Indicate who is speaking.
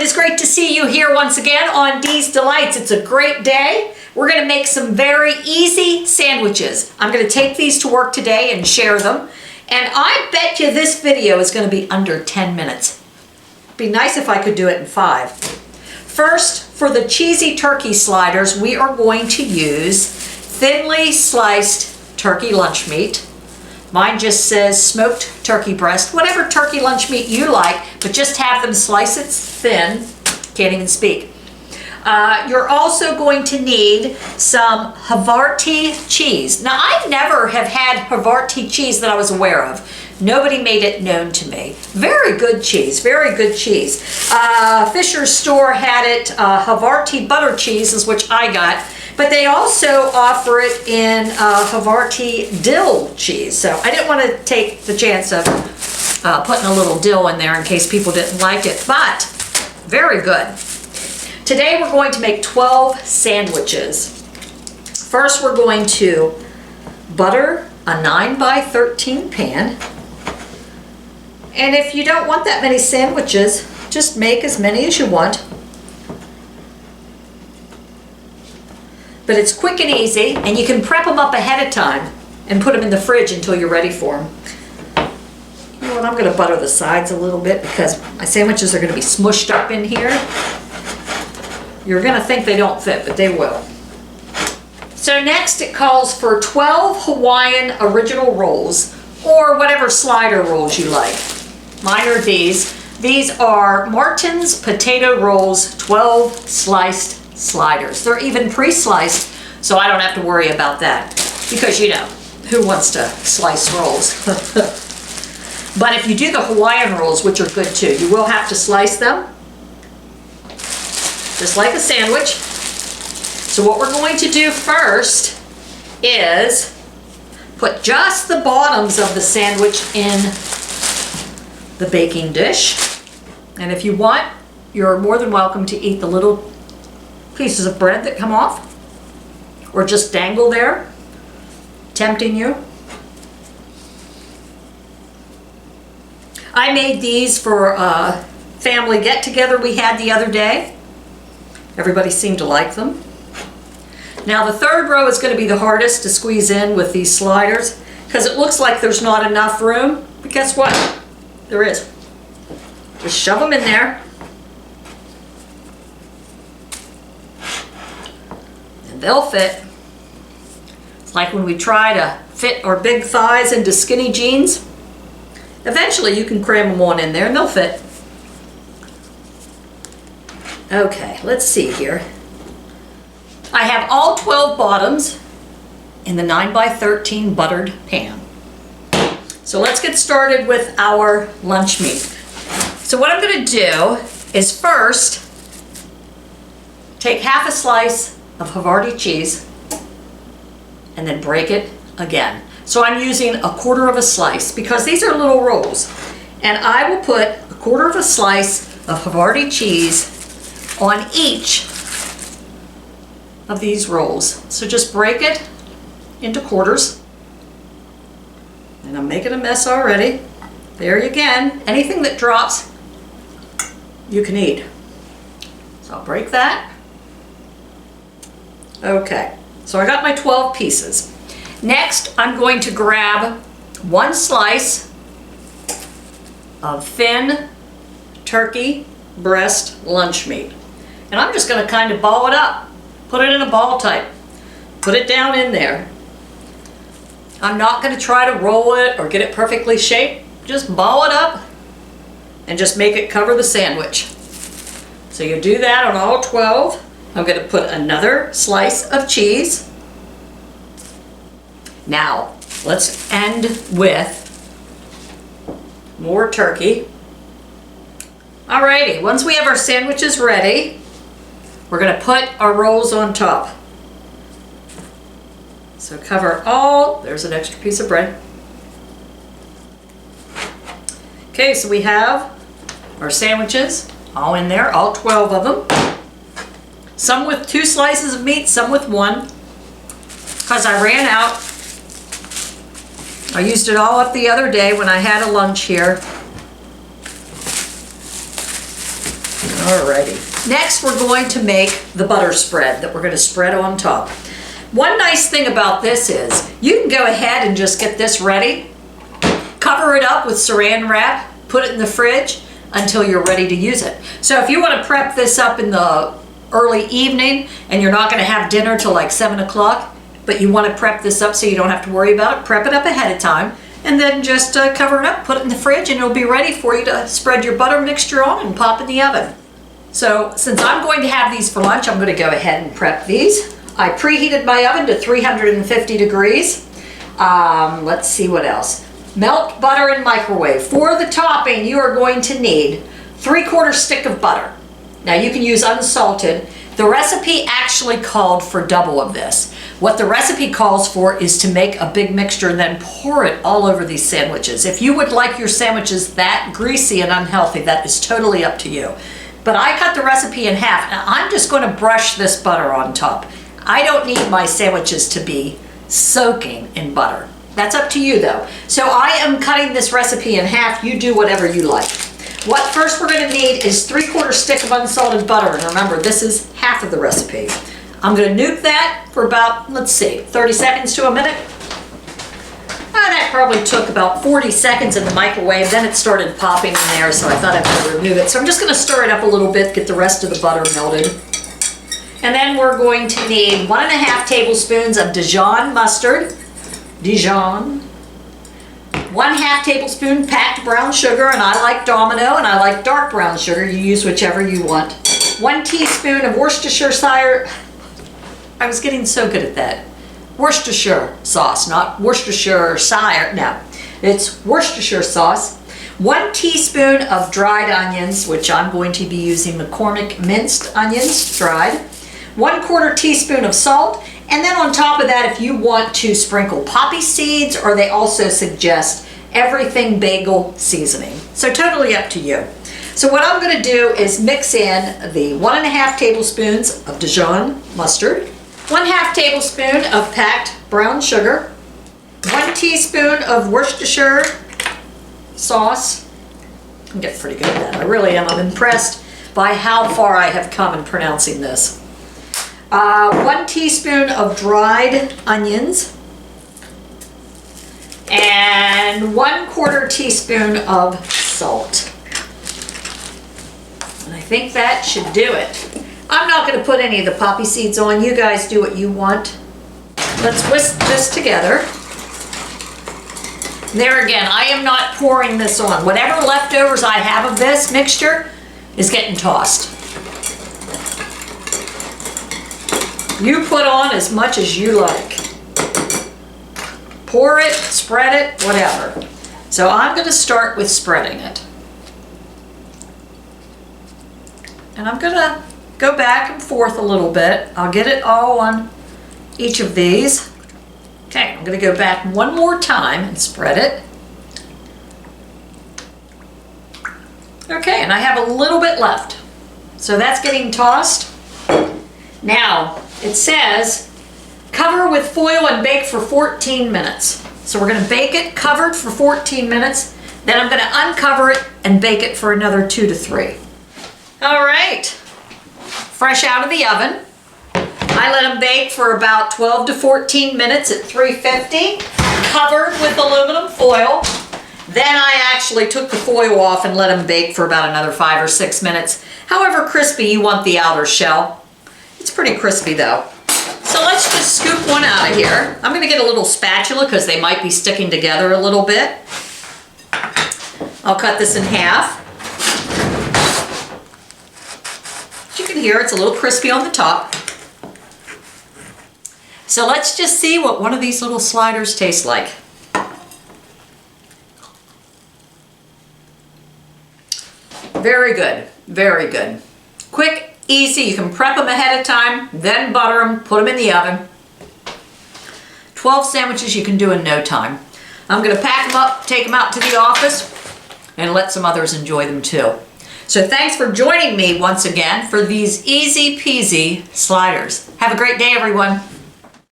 Speaker 1: is great to see you here once again on Dee's Delights. It's a great day. We're going to make some very easy sandwiches. I'm going to take these to work today and share them. And I bet you this video is going to be under 10 minutes. It'd be nice if I could do it in 5. First, for the cheesy turkey sliders, we are going to use thinly sliced turkey lunch meat. Mine just says smoked turkey breast, whatever turkey lunch meat you like, but just have them slice it thin. Can't even speak. You're also going to need some Harvarti cheese. Now, I never have had Harvarti cheese that I was aware of. Nobody made it known to me. Very good cheese, very good cheese. Fisher's store had it, Harvarti butter cheese is which I got, but they also offer it in Harvarti dill cheese. So I didn't want to take the chance of putting a little dill in there in case people didn't like it, but very good. Today we're going to make 12 sandwiches. First we're going to butter a 9x13 pan. And if you don't want that many sandwiches, just make as many as you want. But it's quick and easy, and you can prep them up ahead of time and put them in the fridge until you're ready for them. You know what, I'm going to butter the sides a little bit because my sandwiches are going to be smushed up in here. You're going to think they don't fit, but they will. So next it calls for 12 Hawaiian original rolls, or whatever slider rolls you like. Mine are these. These are Martin's potato rolls, 12 sliced sliders. They're even pre-sliced, so I don't have to worry about that. Because, you know, who wants to slice rolls? But if you do the Hawaiian rolls, which are good too, you will have to slice them, just like a sandwich. So what we're going to do first is put just the bottoms of the sandwich in the baking dish. And if you want, you're more than welcome to eat the little pieces of bread that come off, or just dangle there, tempting you. I made these for a family get-together we had the other day. Everybody seemed to like them. Now the third row is going to be the hardest to squeeze in with these sliders because it looks like there's not enough room, but guess what? There is. Just shove them in there. And they'll fit. It's like when we try to fit our big thighs into skinny jeans. Eventually you can cram them on in there and they'll fit. Okay, let's see here. I have all 12 bottoms in the 9x13 buttered pan. So let's get started with our lunch meat. So what I'm going to do is first take half a slice of Harvarti cheese and then break it again. So I'm using a quarter of a slice because these are little rolls. And I will put a quarter of a slice of Harvarti cheese on each of these rolls. So just break it into quarters. And I'm making a mess already. There you again. Anything that drops, you can eat. So I'll break that. Okay, so I got my 12 pieces. Next, I'm going to grab one slice of thin turkey breast lunch meat. And I'm just going to kind of ball it up. Put it in a ball type. Put it down in there. I'm not going to try to roll it or get it perfectly shaped. Just ball it up and just make it cover the sandwich. So you do that on all 12. I'm going to put another slice of cheese. Now, let's end with more turkey. Alrighty, once we have our sandwiches ready, we're going to put our rolls on top. So cover all, there's an extra piece of bread. Okay, so we have our sandwiches all in there, all 12 of them. Some with 2 slices of meat, some with 1. Because I ran out. I used it all up the other day when I had a lunch here. Alrighty. Next, we're going to make the butter spread that we're going to spread on top. One nice thing about this is you can go ahead and just get this ready, cover it up with saran wrap, put it in the fridge until you're ready to use it. So if you want to prep this up in the early evening and you're not going to have dinner till like 7 o'clock, but you want to prep this up so you don't have to worry about it, prep it up ahead of time and then just cover it up, put it in the fridge, and it'll be ready for you to spread your butter mixture on and pop in the oven. So since I'm going to have these for lunch, I'm going to go ahead and prep these. I preheated my oven to 350 degrees. Let's see what else. Melt butter in microwave. For the topping, you are going to need 3/4 stick of butter. Now you can use unsalted. The recipe actually called for double of this. What the recipe calls for is to make a big mixture and then pour it all over these sandwiches. If you would like your sandwiches that greasy and unhealthy, that is totally up to you. But I cut the recipe in half. Now I'm just going to brush this butter on top. I don't need my sandwiches to be soaking in butter. That's up to you though. So I am cutting this recipe in half. You do whatever you like. What first we're going to need is 3/4 stick of unsalted butter. And remember, this is half of the recipe. I'm going to nuke that for about, let's see, 30 seconds to a minute. That probably took about 40 seconds in the microwave. Then it started popping in there, so I thought I'd better remove it. So I'm just going to stir it up a little bit, get the rest of the butter melted. And then we're going to need 1½ tablespoons of Dijon mustard. Dijon. 1/2 tablespoon packed brown sugar, and I like Domino, and I like dark brown sugar. You use whichever you want. 1 teaspoon of Worcestershire. I was getting so good at that. Worcestershire sauce, not Worcestershire. No, it's Worcestershire sauce. 1 teaspoon of dried onions, which I'm going to be using McCormick minced onions, dried. 1/4 teaspoon of salt. And then on top of that, if you want to sprinkle poppy seeds, or they also suggest everything bagel seasoning. So totally up to you. So what I'm going to do is mix in the 1½ tablespoons of Dijon mustard, 1/2 tablespoon of packed brown sugar, 1 teaspoon of Worcestershire sauce. I'm getting pretty good at that. I really am. I'm impressed by how far I have come in pronouncing this. 1 teaspoon of dried onions, and 1/4 teaspoon of salt. And I think that should do it. I'm not going to put any of the poppy seeds on. You guys do what you want. Let's whisk this together. There again, I am not pouring this on. Whatever leftovers I have of this mixture is getting tossed. You put on as much as you like. Pour it, spread it, whatever. So I'm going to start with spreading it. And I'm going to go back and forth a little bit. I'll get it all on each of these. Okay, I'm going to go back one more time and spread it. Okay, and I have a little bit left. So that's getting tossed. Now, it says cover with foil and bake for 14 minutes. So we're going to bake it covered for 14 minutes. Then I'm going to uncover it and bake it for another 2 to 3. All right, fresh out of the oven. I let them bake for about 12 to 14 minutes at 350, covered with aluminum foil. Then I actually took the foil off and let them bake for about another 5 or 6 minutes. However crispy you want the outer shell. It's pretty crispy though. So let's just scoop one out of here. I'm going to get a little spatula because they might be sticking together a little bit. I'll cut this in half. As you can hear, it's a little crispy on the top. So let's just see what one of these little sliders tastes like. Very good, very good. Quick, easy, you can prep them ahead of time, then butter them, put them in the oven. 12 sandwiches you can do in no time. I'm gonna pack them up, take them out to the office, and let some others enjoy them too. So thanks for joining me once again for these easy peasy sliders. Have a great day, everyone.